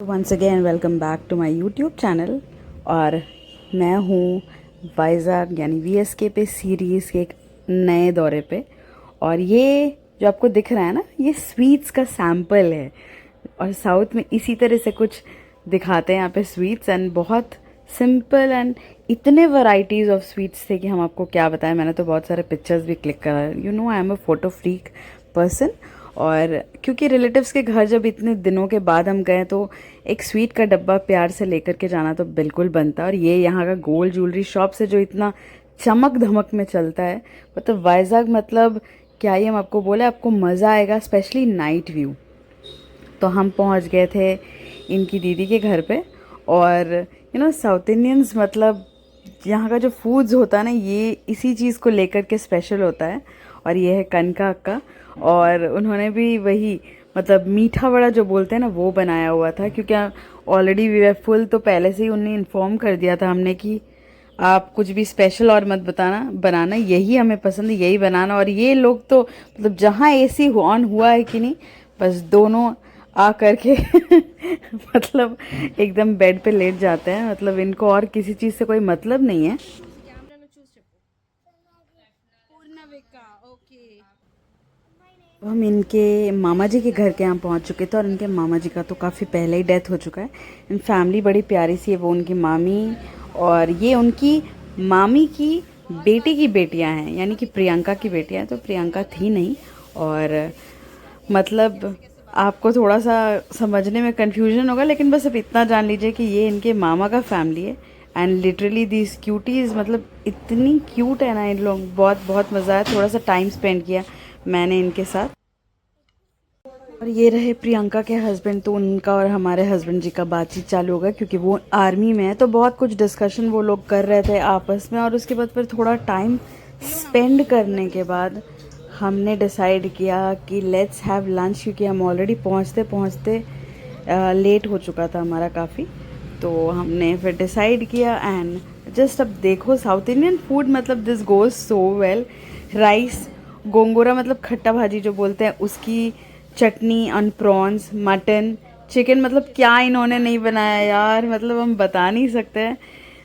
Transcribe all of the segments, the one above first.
Once again welcome back to my YouTube channel. और मैं हूँ वाइज़ाग यानी वीएसके पे सीरीज़ के एक नए दौरे पे। और ये जो आपको दिख रहा है ना, ये स्वीट्स का सैम्पल है। और साउथ में इसी तरह से कुछ दिखाते हैं यहाँ पे स्वीट्स, एंड बहुत सिंपल एंड इतने वैरायटीज़ ऑफ स्वीट्स थे कि हम आपको क्या बताएं। मैंने तो बहुत सारे पिक्चर्स भी क्लिक करा। You know I am a photo freak person. और क्योंकि रिलेटिव्स के घर जब इतने दिनों के बाद हम गए तो एक स्वीट का डब्बा प्यार से लेकर के जाना तो बिल्कुल बनता। और ये यहाँ का गोल्ड ज्वेलरी शॉप से जो इतना चमक धमक में चलता है, मतलब वाइज़ाग, मतलब क्या ही हम आपको बोले, आपको मज़ा आएगा, स्पेशली नाइट व्यू। तो हम पहुँच गए थे इनकी दीदी के घर पे। और यू नो साउथ इंडियंस, मतलब यहाँ का जो फूड्स होता है ना, ये इसी चीज़ को लेकर के स्पेशल होता है। और ये है कनका अक्का। और उन्होंने भी वही, मतलब मीठा वड़ा जो बोलते हैं ना, वो बनाया हुआ था। क्योंकि ऑलरेडी वी वर फुल, तो पहले से ही उन्हें इन्फॉर्म कर दिया था हमने कि आप कुछ भी स्पेशल और मत बनाना, यही हमें पसंद है, यही बनाना। और ये लोग तो मतलब जहाँ एसी ऑन हुआ है कि नहीं, बस दोनों आ करके मतलब एकदम बेड पे लेट जाते हैं। मतलब इनको और किसी चीज़ से कोई मतलब नहीं है। तो हम इनके मामा जी के घर के यहाँ पहुँच चुके थे। और इनके मामा जी का तो काफ़ी पहले ही डेथ हो चुका है। इन फैमिली बड़ी प्यारी सी है, वो उनकी मामी और ये उनकी मामी की बेटी की बेटियाँ हैं, यानी कि प्रियंका की बेटियाँ हैं। तो प्रियंका थी नहीं। और मतलब आपको थोड़ा सा समझने में कन्फ्यूजन होगा, लेकिन बस अब इतना जान लीजिए कि ये इनके मामा का फैमिली है। एंड लिटरली दिस क्यूटीज, मतलब इतनी क्यूट है ना इन लोग, बहुत बहुत मज़ा आया। थोड़ा सा टाइम स्पेंड किया मैंने इनके साथ। और ये रहे प्रियंका के हस्बैंड। तो उनका और हमारे हस्बैंड जी का बातचीत चालू होगा, क्योंकि वो आर्मी में है। तो बहुत कुछ डिस्कशन वो लोग कर रहे थे आपस में। और उसके बाद फिर थोड़ा टाइम स्पेंड करने के बाद हमने डिसाइड किया कि लेट्स हैव लंच, क्योंकि हम ऑलरेडी पहुंचते पहुंचते लेट हो चुका था हमारा काफ़ी। तो हमने फिर डिसाइड किया। एंड जस्ट अब देखो, साउथ इंडियन फूड, मतलब this goes so well. Rice, gongura मतलब खट्टा भाजी जो बोलते हैं, उसकी chutney, on prawns, mutton, chicken, मतलब क्या इन्होंने नहीं बनाया यार, मतलब हम बता नहीं सकते हैं।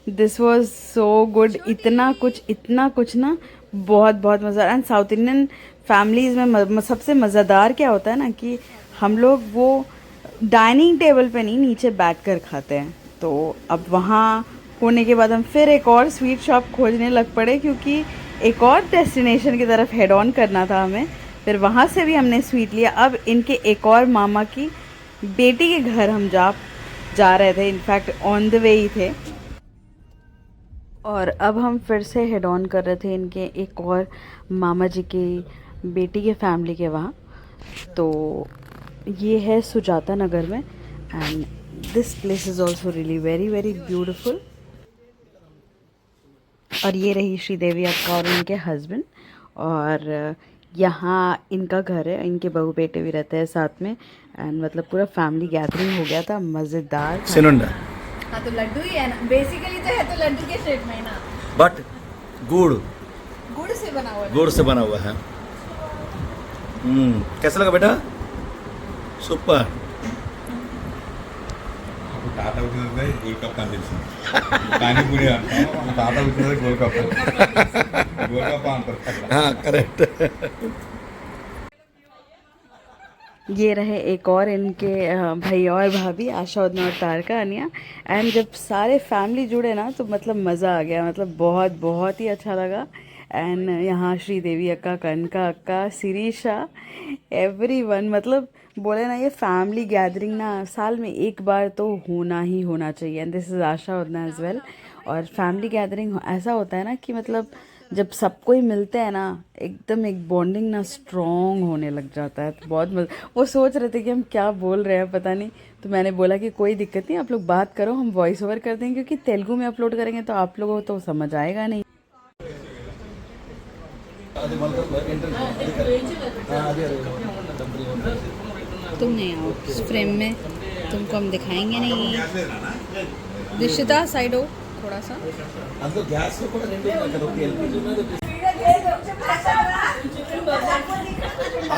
This was so good. इतना कुछ ना, बहुत बहुत मज़ा। एंड साउथ इंडियन फैमिलीज़ में सबसे मज़ेदार क्या होता है ना, कि हम लोग वो डाइनिंग टेबल पे नहीं, नीचे बैठ कर खाते हैं। तो अब वहाँ होने के बाद हम फिर एक और स्वीट शॉप खोजने लग पड़े, क्योंकि एक और डेस्टिनेशन की तरफ हेड ऑन करना था हमें। फिर वहाँ से भी हमने स्वीट लिया। अब इनके एक और मामा की बेटी के घर हम जा रहे थे, इनफैक्ट ऑन द वे ही थे। और अब हम फिर से हेड ऑन कर रहे थे इनके एक और मामा जी की बेटी के फैमिली के वहाँ। तो ये है सुजाता नगर में। And this place is also really very very beautiful. और ये रही श्रीदेवी अक्का और उनके हस्बैंड। और यहाँ इनका घर है, इनके बहू बेटे भी रहते हैं साथ में। एंड मतलब पूरा फैमिली गैदरिंग हो गया था, मज़ेदार था। हाँ तो लड्डू ही है ना, बेसिकली तो है, तो लड्डू के शेप में है ना, बट गुड़ गुड़ से बना हुआ है। गुड़ से बना हुआ है। कैसा लगा बेटा? सुपर। తాత వచ్చినది గోల్ కప్ అని తెలిసింది. పానీపూరి అంటాం, తాత వచ్చినది గోల్ కప్ అంటారు. हाँ करेक्ट। ये रहे एक और इनके भैया और भाभी, आशा, उदना और तारका, अनिया। एंड जब सारे फैमिली जुड़े ना, तो मतलब मज़ा आ गया, मतलब बहुत बहुत ही अच्छा लगा। एंड यहाँ श्रीदेवी अक्का, कनका अक्का, शिरीषा, एवरीवन, मतलब बोले ना, ये फैमिली गैदरिंग ना साल में एक बार तो होना ही होना चाहिए। And this is Asha, Udna as well. और फैमिली गैदरिंग ऐसा होता है ना कि मतलब जब सब कोई मिलते हैं ना, एकदम एक बॉन्डिंग ना स्ट्रॉन्ग होने लग जाता है। तो बहुत मज़ा। वो सोच रहे थे कि हम क्या बोल रहे हैं पता नहीं। तो मैंने बोला कि कोई दिक्कत नहीं, आप लोग बात करो, हम वॉइस ओवर कर देंगे, क्योंकि तेलुगु में अपलोड करेंगे तो आप लोगों को तो समझ आएगा नहीं। तुम नहीं आओ इस फ्रेम में, तुमको हम दिखाएंगे नहीं। दिशिता साइड हो थोड़ा सा।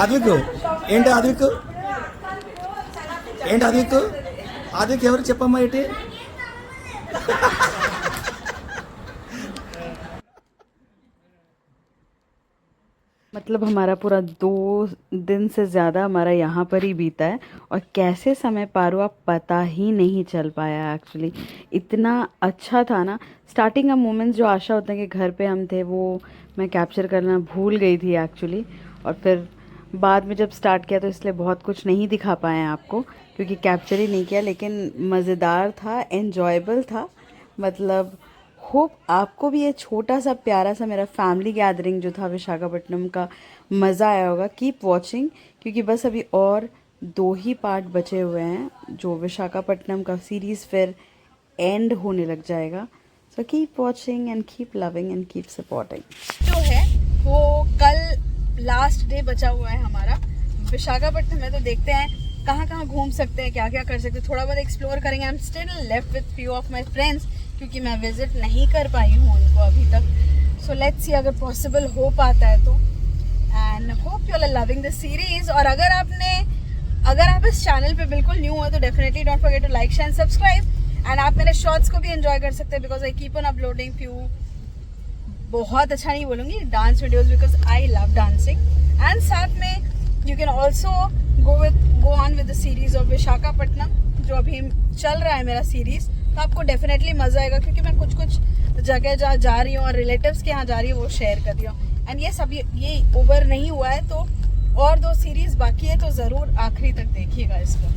ఆద్విక్ ఏంటి ఆద్విక్ ಅದಕ್ಕೆ ఎవరు చెప్పమ్మా ఏంటి मतलब हमारा पूरा 2 दिन से ज़्यादा हमारा यहाँ पर ही बीता है और कैसे समय पार हुआ पता ही नहीं चल पाया एक्चुअली। इतना अच्छा था ना, स्टार्टिंग का मोमेंट्स जो आशा होता है कि घर पे हम थे वो मैं कैप्चर करना भूल गई थी एक्चुअली। और फिर बाद में जब स्टार्ट किया तो इसलिए बहुत कुछ नहीं दिखा पाए हैं आपको क्योंकि कैप्चर ही नहीं किया, लेकिन मज़ेदार था, एन्जॉयबल था। मतलब होप आपको भी ये छोटा सा प्यारा सा मेरा फैमिली गैदरिंग जो था विशाखापट्टनम का मज़ा आया होगा। कीप वॉचिंग क्योंकि बस अभी और 2 ही पार्ट बचे हुए हैं जो विशाखापट्टनम का सीरीज़ फिर एंड होने लग जाएगा। So keep watching and keep loving and keep supporting. जो है वो कल लास्ट डे बचा हुआ है हमारा विशाखापट्टनम में, तो देखते हैं कहाँ कहाँ घूम सकते हैं, क्या क्या कर सकते हैं, थोड़ा बहुत एक्सप्लोर करेंगे। I am still left with few of my friends क्योंकि मैं विजिट नहीं कर पाई हूँ उनको अभी तक। सो लेट्स सी अगर पॉसिबल हो पाता है तो। And hope you are loving the series. और अगर आप इस चैनल पे बिल्कुल न्यू हो तो definitely don't forget to like share and subscribe. And आप मेरे शॉर्ट्स को भी एंजॉय कर सकते हैं because I keep on uploading few, बहुत अच्छा नहीं बोलूँगी, dance videos because I love dancing. And साथ में you can also go on with the series of Visakhapatnam जो अभी चल रहा है मेरा सीरीज। तो आपको डेफिनेटली मज़ा आएगा क्योंकि मैं कुछ जगह जहाँ जा रही हूँ और रिलेटिव्स के यहाँ जा रही हूँ वो शेयर कर रही हूँ। एंड ये सब ये ओवर नहीं हुआ है तो और 2 सीरीज़ बाकी है, तो ज़रूर आखिरी तक देखिएगा इसको।